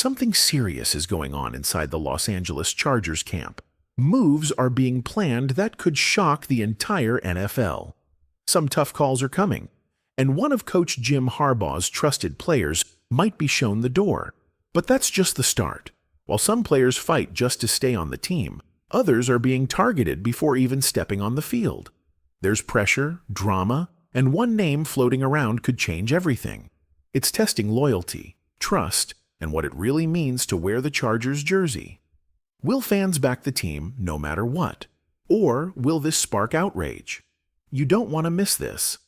Something serious is going on inside the Los Angeles Chargers camp. Moves are being planned that could shock the entire NFL. Some tough calls are coming, and one of Coach Jim Harbaugh's trusted players might be shown the door. But that's just the start. While some players fight just to stay on the team, others are being targeted before even stepping on the field. There's pressure, drama, and one name floating around could change everything. It's testing loyalty, trust, and what it really means to wear the Chargers jersey. Will fans back the team no matter what? Or will this spark outrage? You don't want to miss this.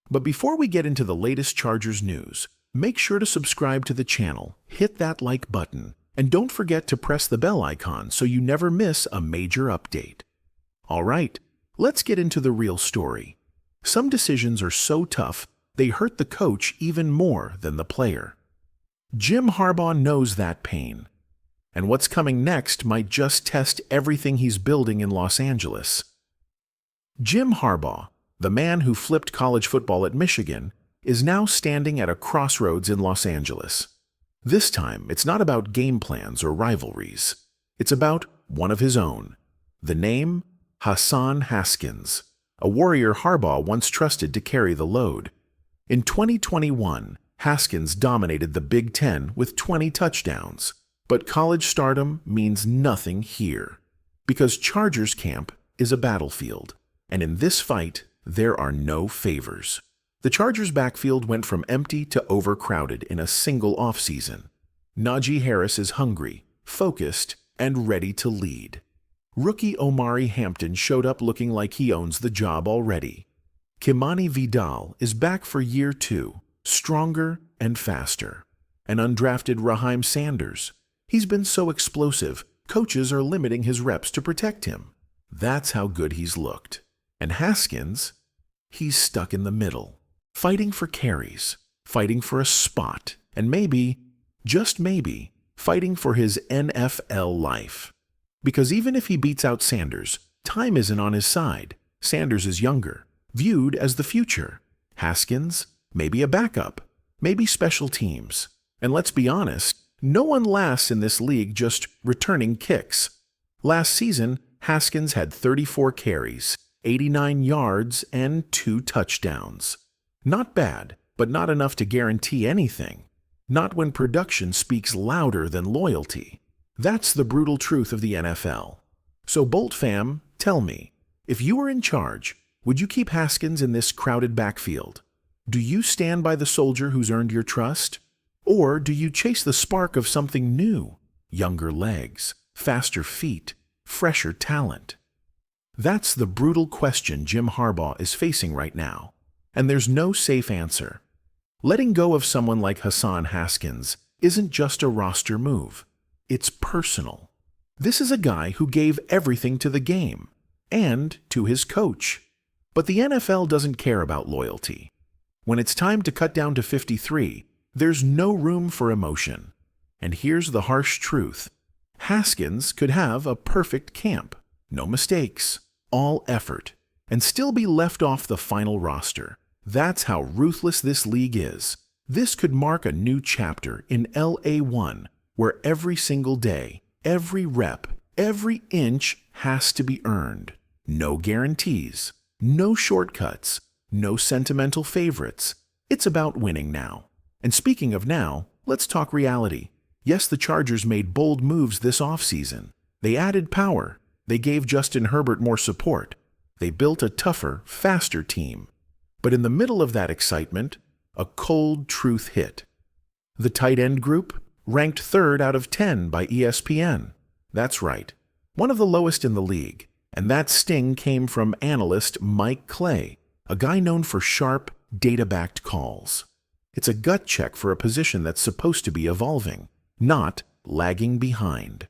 But before we get into the latest Chargers news, make sure to subscribe to the channel, hit that like button, and don't forget to press the bell icon so you never miss a major update. All right, let's get into the real story. Some decisions are so tough, they hurt the coach even more than the player. Jim Harbaugh knows that pain. And what's coming next might just test everything he's building in Los Angeles. Jim Harbaugh, the man who flipped college football at Michigan, is now standing at a crossroads in Los Angeles. This time, it's not about game plans or rivalries. It's about one of his own. The name? Hassan Haskins, a warrior Harbaugh once trusted to carry the load. In 2021, Haskins dominated the Big Ten with 20 touchdowns. But college stardom means nothing here, because Chargers camp is a battlefield, and in this fight, there are no favors. The Chargers' backfield went from empty to overcrowded in a single offseason. Najee Harris is hungry, focused, and ready to lead. Rookie Omari Hampton showed up looking like he owns the job already. Kimani Vidal is back for year 2, stronger and faster. And undrafted Raheem Sanders. He's been so explosive, coaches are limiting his reps to protect him. That's how good he's looked. And Haskins, he's stuck in the middle, fighting for carries, fighting for a spot, and maybe, just maybe, fighting for his NFL life. Because even if he beats out Sanders, time isn't on his side. Sanders is younger, viewed as the future. Haskins, maybe a backup, maybe special teams. And let's be honest, no one lasts in this league just returning kicks. Last season, Haskins had 34 carries, 89 yards, and 2 touchdowns. Not bad, but not enough to guarantee anything. Not when production speaks louder than loyalty. That's the brutal truth of the NFL. So Bolt fam, tell me, if you were in charge, would you keep Haskins in this crowded backfield? Do you stand by the soldier who's earned your trust? Or do you chase the spark of something new? Younger legs, faster feet, fresher talent. That's the brutal question Jim Harbaugh is facing right now. And there's no safe answer. Letting go of someone like Hassan Haskins isn't just a roster move. It's personal. This is a guy who gave everything to the game and to his coach. But the NFL doesn't care about loyalty. When it's time to cut down to 53, there's no room for emotion. And here's the harsh truth. Haskins could have a perfect camp, no mistakes, all effort, and still be left off the final roster. That's how ruthless this league is. This could mark a new chapter in LA1, where every single day, every rep, every inch has to be earned. No guarantees, no shortcuts, no sentimental favorites. It's about winning now. And speaking of now, let's talk reality. Yes, the Chargers made bold moves this offseason. They added power. They gave Justin Herbert more support. They built a tougher, faster team. But in the middle of that excitement, a cold truth hit. The tight end group ranked 3rd out of 10 by ESPN. That's right, one of the lowest in the league. And that sting came from analyst Mike Clay, a guy known for sharp, data-backed calls. It's a gut check for a position that's supposed to be evolving, not lagging behind.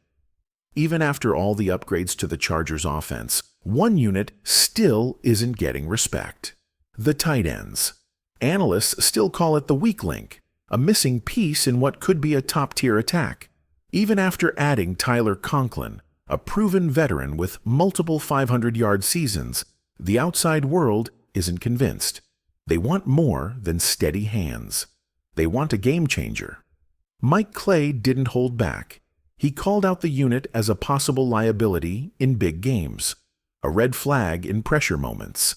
Even after all the upgrades to the Chargers offense, one unit still isn't getting respect. The tight ends. Analysts still call it the weak link, a missing piece in what could be a top-tier attack. Even after adding Tyler Conklin, a proven veteran with multiple 500-yard seasons, the outside world isn't convinced. They want more than steady hands. They want a game changer. Mike Clay didn't hold back. He called out the unit as a possible liability in big games, a red flag in pressure moments.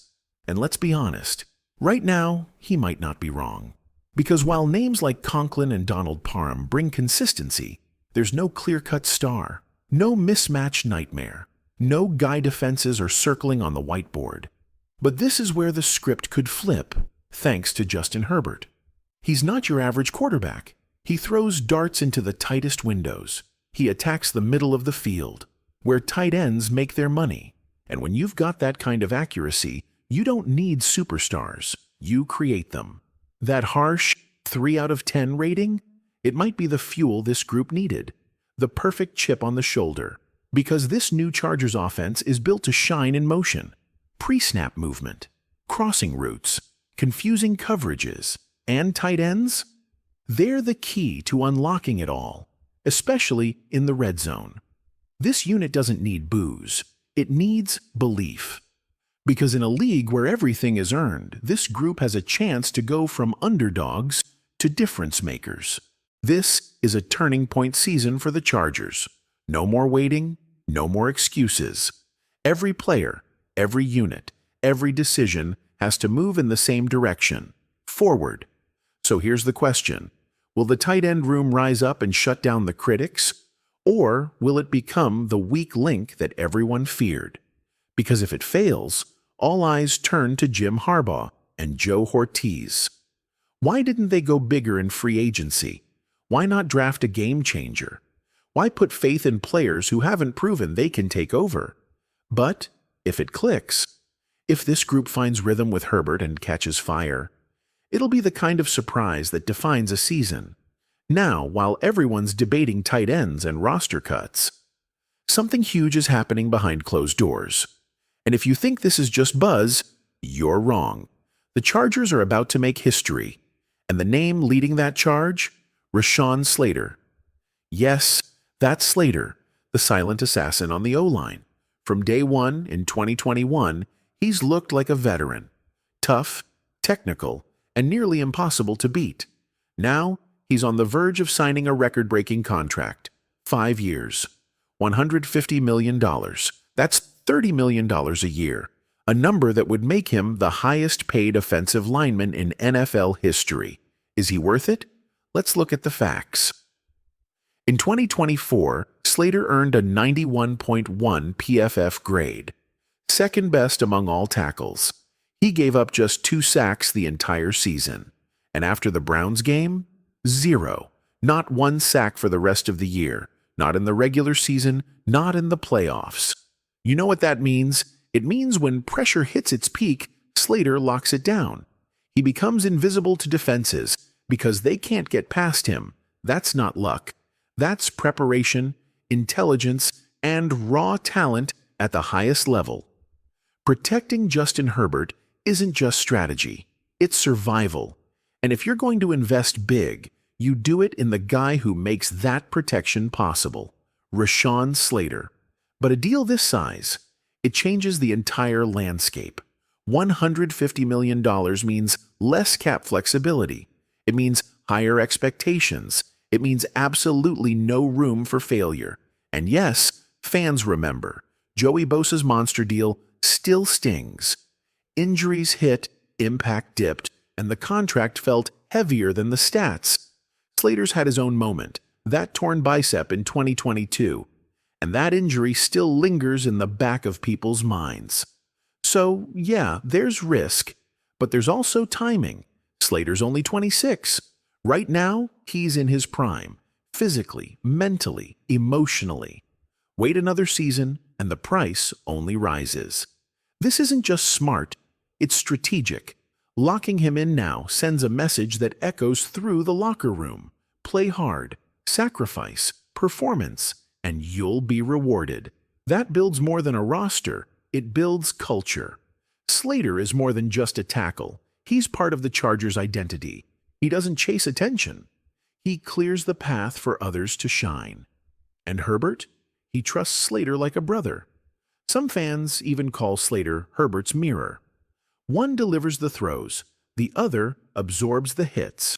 And let's be honest, right now, he might not be wrong. Because while names like Conklin and Donald Parham bring consistency, there's no clear-cut star, no mismatch nightmare, no guy defenses are circling on the whiteboard. But this is where the script could flip, thanks to Justin Herbert. He's not your average quarterback. He throws darts into the tightest windows. He attacks the middle of the field, where tight ends make their money. And when you've got that kind of accuracy, you don't need superstars. You create them. That harsh 3 out of 10 rating? It might be the fuel this group needed. The perfect chip on the shoulder. Because this new Chargers offense is built to shine in motion. Pre-snap movement, crossing routes, confusing coverages, and tight ends? They're the key to unlocking it all, especially in the red zone. This unit doesn't need booze. It needs belief. Because in a league where everything is earned, this group has a chance to go from underdogs to difference makers. This is a turning point season for the Chargers. No more waiting, no more excuses. Every player, every unit, every decision has to move in the same direction, forward. So here's the question. Will the tight end room rise up and shut down the critics? Or will it become the weak link that everyone feared? Because if it fails, all eyes turn to Jim Harbaugh and Joe Ortiz. Why didn't they go bigger in free agency? Why not draft a game changer? Why put faith in players who haven't proven they can take over? But if it clicks, if this group finds rhythm with Herbert and catches fire, it'll be the kind of surprise that defines a season. Now, while everyone's debating tight ends and roster cuts, something huge is happening behind closed doors. And if you think this is just buzz, you're wrong. The Chargers are about to make history. And the name leading that charge? Rashawn Slater. Yes, that's Slater, the silent assassin on the O-line. From day one in 2021, he's looked like a veteran. Tough, technical, and nearly impossible to beat. Now, he's on the verge of signing a record-breaking contract. 5 years. $150 million. That's $30 million a year. A number that would make him the highest-paid offensive lineman in NFL history. Is he worth it? Let's look at the facts. In 2024, Slater earned a 91.1 PFF grade, second best among all tackles. He gave up just 2 sacks the entire season. And after the Browns game, 0. Not 1 sack for the rest of the year. Not in the regular season, not in the playoffs. You know what that means? It means when pressure hits its peak, Slater locks it down. He becomes invisible to defenses because they can't get past him. That's not luck. That's preparation, intelligence, and raw talent at the highest level. Protecting Justin Herbert isn't just strategy, it's survival. And if you're going to invest big, you do it in the guy who makes that protection possible, Rashawn Slater. But a deal this size, it changes the entire landscape. $150 million means less cap flexibility. It means higher expectations. It means absolutely no room for failure. And yes, fans remember, Joey Bosa's monster deal still stings. Injuries hit, impact dipped, and the contract felt heavier than the stats. Slater's had his own moment, that torn bicep in 2022, and that injury still lingers in the back of people's minds. So, yeah, there's risk, but there's also timing. Slater's only 26. Right now, he's in his prime, physically, mentally, emotionally. Wait another season, and the price only rises. This isn't just smart, it's strategic. Locking him in now sends a message that echoes through the locker room. Play hard, sacrifice, performance, and you'll be rewarded. That builds more than a roster, it builds culture. Slater is more than just a tackle. He's part of the Chargers' identity. He doesn't chase attention. He clears the path for others to shine. And Herbert? He trusts Slater like a brother. Some fans even call Slater Herbert's mirror. One delivers the throws, the other absorbs the hits.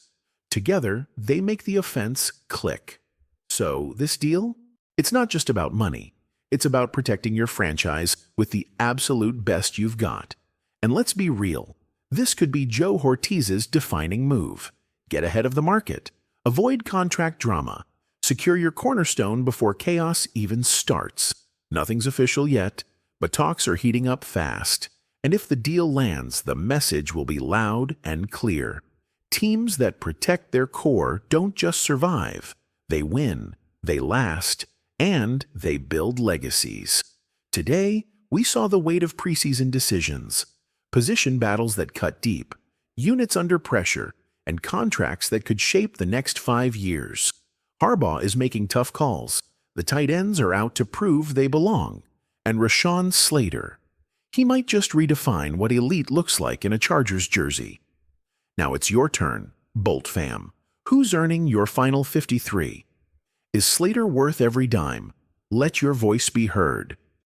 Together, they make the offense click. So, this deal? It's not just about money. It's about protecting your franchise with the absolute best you've got. And let's be real, this could be Joe Ortiz's defining move. Get ahead of the market. Avoid contract drama. Secure your cornerstone before chaos even starts. Nothing's official yet, but talks are heating up fast. And if the deal lands, the message will be loud and clear. Teams that protect their core don't just survive. They win, they last, and they build legacies. Today, we saw the weight of preseason decisions, position battles that cut deep, units under pressure, and contracts that could shape the next 5 years. Harbaugh is making tough calls. The tight ends are out to prove they belong. And Rashawn Slater, he might just redefine what elite looks like in a Chargers jersey. Now it's your turn, Bolt fam. Who's earning your final 53? Is Slater worth every dime? Let your voice be heard.